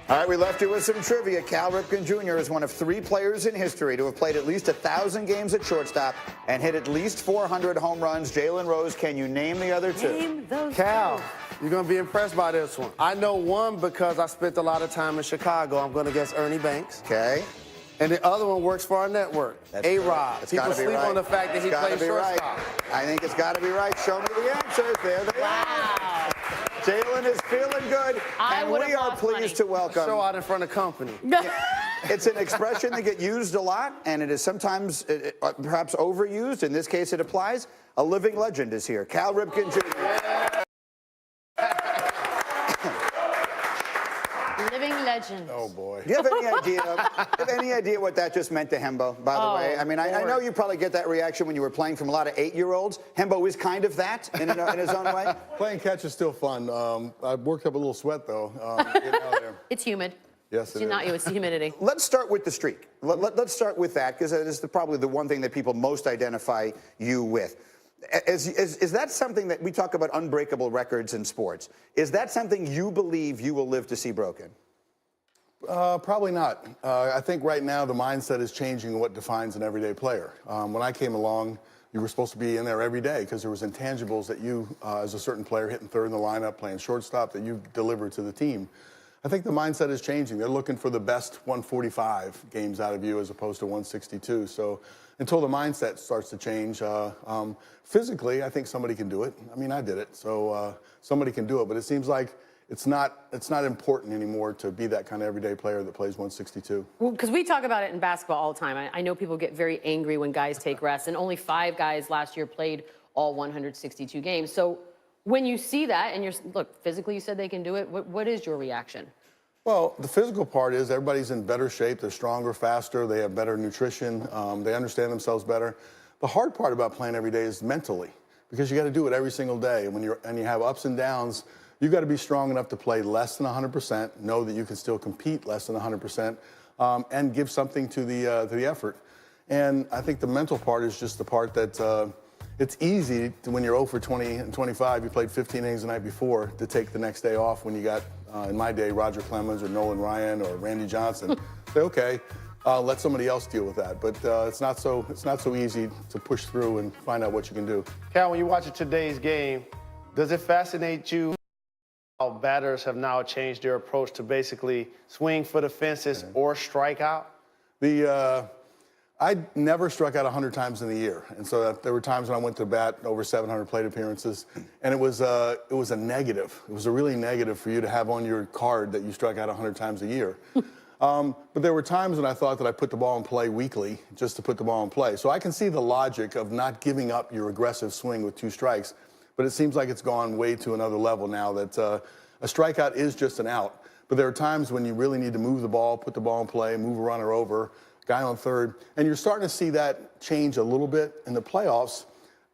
All right, we left you with some trivia. Cal Ripken Jr. is one of 3 players in history to have played at least 1,000 games at shortstop and hit at least 400 home runs. Jalen Rose, can you name the other 2? Name those Cal, two. you're going to be impressed by this one. I know one because I spent a lot of time in Chicago. I'm going to guess Ernie Banks. Okay. And the other one works for our network, A-Rod. People sleep on the fact that he plays shortstop. Right. I think it's got to be right. Show me the answers. There they are. Jalen is feeling good, and we are pleased to welcome. Show out in front of company. It's an expression that gets used a lot, and it is sometimes perhaps overused. In this case, it applies. A living legend is here. Cal Ripken Jr. Living legend. Oh, boy. Do you have any idea what that just meant to Hembo, by the way? I mean, I know you probably get that reaction when you were playing from a lot of 8-year-olds. Hembo is kind of that in his own way. Playing catch is still fun. I worked up a little sweat, though. Getting out there. It's humid. Yes, it is. Not you, it's the humidity. Let's start with the streak. Let's start with that, because that is probably the one thing that people most identify you with. Is that something that we talk about, unbreakable records in sports? Is that something you believe you will live to see broken? Probably not. I think right now the mindset is changing what defines an everyday player. When I came along, you were supposed to be in there every day because there was intangibles that you, as a certain player, hitting third in the lineup, playing shortstop, that you delivered to the team. I think the mindset is changing. They're looking for the best 145 games out of you as opposed to 162. So until the mindset starts to change, physically, I think somebody can do it. I mean, I did it, so somebody can do it. But it seems like it's not important anymore to be that kind of everyday player that plays 162. Well, because we talk about it in basketball all the time. I know people get very angry when guys take rests, and only 5 guys last year played all 162 games. So when you see that, and look, physically you said they can do it, what is your reaction? Well, the physical part is everybody's in better shape. They're stronger, faster. They have better nutrition. They understand themselves better. The hard part about playing every day is mentally, because you got to do it every single day. And when you have ups and downs, you got to be strong enough to play less than 100%, know that you can still compete less than 100%, and give something to the effort. And I think the mental part is just the part that it's easy when you're 0 for 20 and 25, you played 15 innings the night before, to take the next day off when you got, in my day, Roger Clemens or Nolan Ryan or Randy Johnson. Say, okay, let somebody else deal with that. But it's not so easy to push through and find out what you can do. Cal, when you watch today's game, does it fascinate you how batters have now changed their approach to basically swing for the fences or strike out? I never struck out 100 times in a year, and so there were times when I went to bat over 700 plate appearances, and it was a negative. It was a really negative for you to have on your card that you struck out 100 times a year. But there were times when I thought that I put the ball in play weekly just to put the ball in play. So I can see the logic of not giving up your aggressive swing with 2 strikes, but it seems like it's gone way to another level now that a strikeout is just an out. But there are times when you really need to move the ball, put the ball in play, move a runner over, guy on third, and you're starting to see that change a little bit in the playoffs.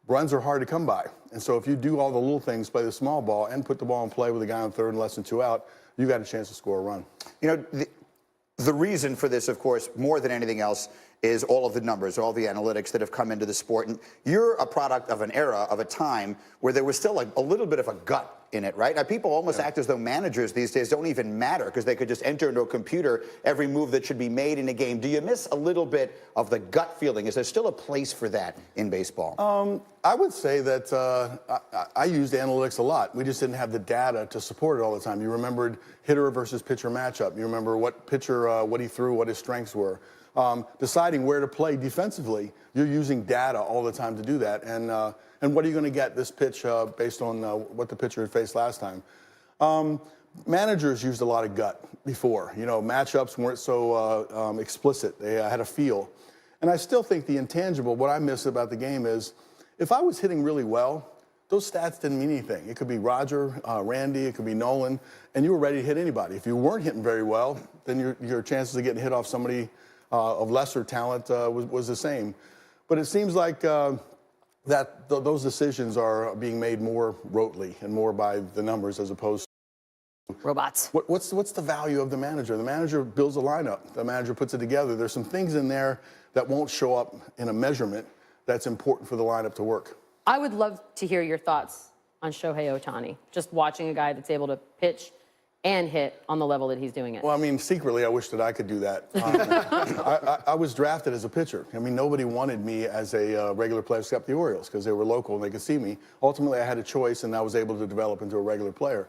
Runs are hard to come by, and so if you do all the little things, play the small ball, and put the ball in play with a guy on third and less than 2 out, you got a chance to score a run. You know, the reason for this, of course, more than anything else, is all of the numbers, all the analytics that have come into the sport. And you're a product of an era, of a time where there was still a little bit of a gut in it, right? Now, people almost act as though managers these days don't even matter because they could just enter into a computer every move that should be made in a game. Do you miss a little bit of the gut feeling? Is there still a place for that in baseball? I would say that I used analytics a lot. We just didn't have the data to support it all the time. You remembered hitter versus pitcher matchup. You remember what pitcher, what he threw, what his strengths were. Deciding where to play defensively, you're using data all the time to do that. And what are you going to get this pitch based on what the pitcher had faced last time? Managers used a lot of gut before. You know, matchups weren't so explicit. They had a feel. And I still think the intangible, what I miss about the game is, if I was hitting really well, those stats didn't mean anything. It could be Roger, Randy, it could be Nolan, and you were ready to hit anybody. If you weren't hitting very well, then your chances of getting hit off somebody of lesser talent was the same. But it seems like that those decisions are being made more rotely and more by the numbers as opposed to robots. What's the value of the manager? The manager builds a lineup. The manager puts it together. There's some things in there that won't show up in a measurement that's important for the lineup to work. I would love to hear your thoughts on Shohei Ohtani. Just watching a guy that's able to pitch and hit on the level that he's doing it? Well, I mean, secretly, I wish that I could do that. I was drafted as a pitcher. I mean, nobody wanted me as a regular player except the Orioles because they were local and they could see me. Ultimately, I had a choice, and I was able to develop into a regular player.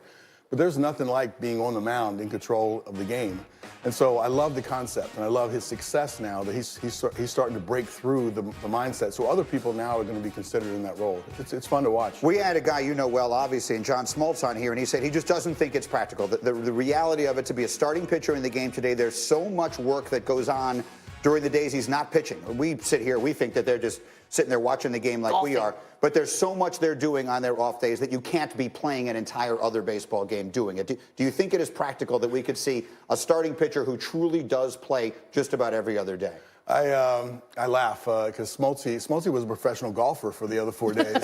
But there's nothing like being on the mound in control of the game. And so I love the concept, and I love his success now that he's starting to break through the mindset. So other people now are going to be considered in that role. It's fun to watch. We had a guy you know well, obviously, and John Smoltz on here, and he said he just doesn't think it's practical. The reality of it, to be a starting pitcher in the game today, there's so much work that goes on during the days he's not pitching. We sit here, we think that they're just sitting there watching the game like we are. But there's so much they're doing on their off days that you can't be playing an entire other baseball game doing it. Do you think it is practical that we could see a starting pitcher who truly does play just about every other day? I laugh because Smoltz was a professional golfer for the other 4 days.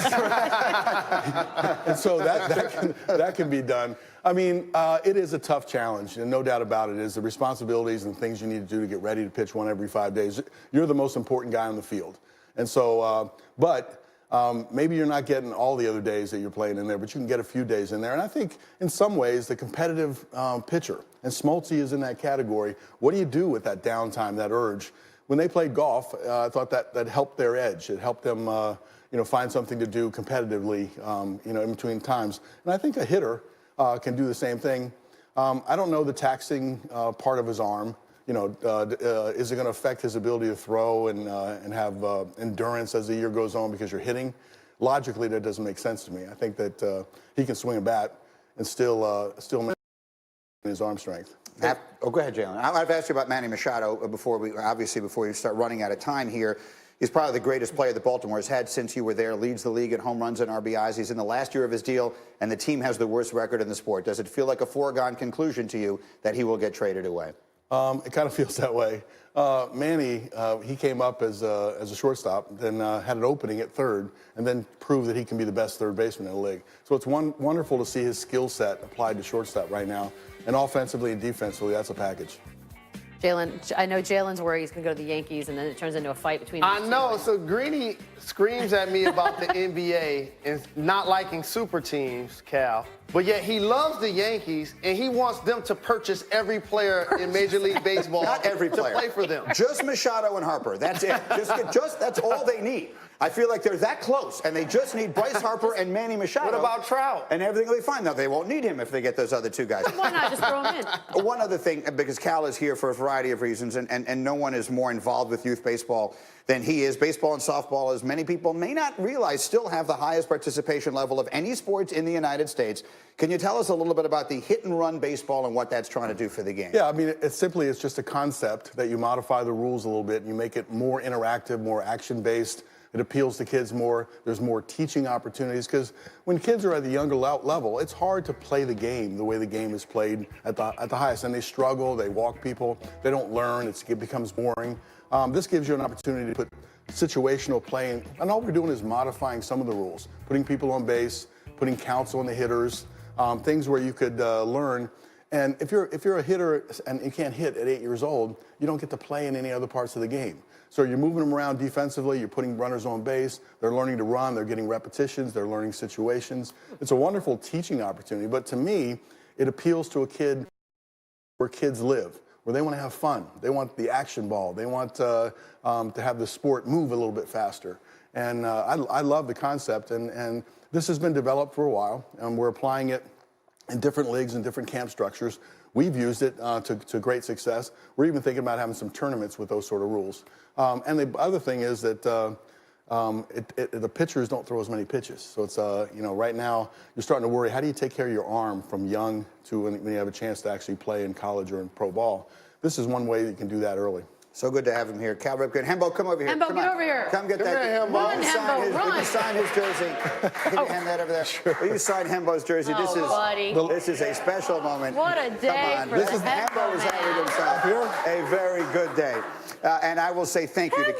And so that can be done. I mean, it is a tough challenge, and no doubt about it. Is the responsibilities and things you need to do to get ready to pitch one every 5 days. You're the most important guy on the field. And so, maybe you're not getting all the other days that you're playing in there, but you can get a few days in there. And I think in some ways the competitive pitcher, and Smoltz is in that category, what do you do with that downtime, that urge? When they played golf, I thought that helped their edge. It helped them find something to do competitively in between times. And I think a hitter can do the same thing. I don't know the taxing part of his arm. Is it going to affect his ability to throw and have endurance as the year goes on because you're hitting? Logically, that doesn't make sense to me. I think that he can swing a bat and still maintain his arm strength. Go ahead, Jalen. I've asked you about Manny Machado before you start running out of time here. He's probably the greatest player that Baltimore has had since you were there, leads the league in home runs and RBIs. He's in the last year of his deal, and the team has the worst record in the sport. Does it feel like a foregone conclusion to you that he will get traded away? It kind of feels that way. Manny, he came up as a shortstop, then had an opening at third, and then proved that he can be the best third baseman in the league. So it's wonderful to see his skill set applied to shortstop right now. And offensively and defensively, that's a package. Jalen, I know Jalen's worried he's going to go to the Yankees, and then it turns into a fight between them. I know. So Greeny screams at me about the NBA and not liking super teams, Cal. But yet he loves the Yankees, and he wants them to purchase every player in Major League Baseball Not every player. to play for them. Just Machado and Harper. That's it. That's all they need. I feel like they're that close, and they just need Bryce Harper and Manny Machado. What about Trout? And everything will be fine. Now, they won't need him if they get those other two guys. Why not just throw him in? One other thing, because Cal is here for a variety of reasons, and no one is more involved with youth baseball than he is. Baseball and softball, as many people may not realize, still have the highest participation level of any sports in the United States. Can you tell us a little bit about the hit-and-run baseball and what that's trying to do for the game? Yeah, I mean, it's just a concept that you modify the rules a little bit, and you make it more interactive, more action-based. It appeals to kids more. There's more teaching opportunities because when kids are at the younger level, it's hard to play the game the way the game is played at the highest. And they struggle, they walk people, they don't learn, it becomes boring. This gives you an opportunity to put situational play in. And all we're doing is modifying some of the rules, putting people on base, putting counts on the hitters, things where you could learn. And if you're a hitter and you can't hit at 8 years old, you don't get to play in any other parts of the game. So you're moving them around defensively, you're putting runners on base, they're learning to run, they're getting repetitions, they're learning situations. It's a wonderful teaching opportunity, but to me, it appeals to a kid where kids live, where they want to have fun. They want the action ball. They want to have the sport move a little bit faster. And I love the concept, and this has been developed for a while, and we're applying it in different leagues and different camp structures. We've used it to great success. We're even thinking about having some tournaments with those sort of rules. And the other thing is that the pitchers don't throw as many pitches. So it's, right now you're starting to worry, how do you take care of your arm from young to when you have a chance to actually play in college or in pro ball? This is one way that you can do that early. So good to have him here. Cal Ripken. Hembo, come over here. Hembo, come get on. over here. Come get Come that. here, Hembo. Run, Hembo, run. Will you sign his jersey? Can you hand that over there? Sure. Will you sign Hembo's jersey? Buddy. This is a special moment. What a day Come on. for This the is Hembo Hembo is man. having himself a very good day. And I will say thank you to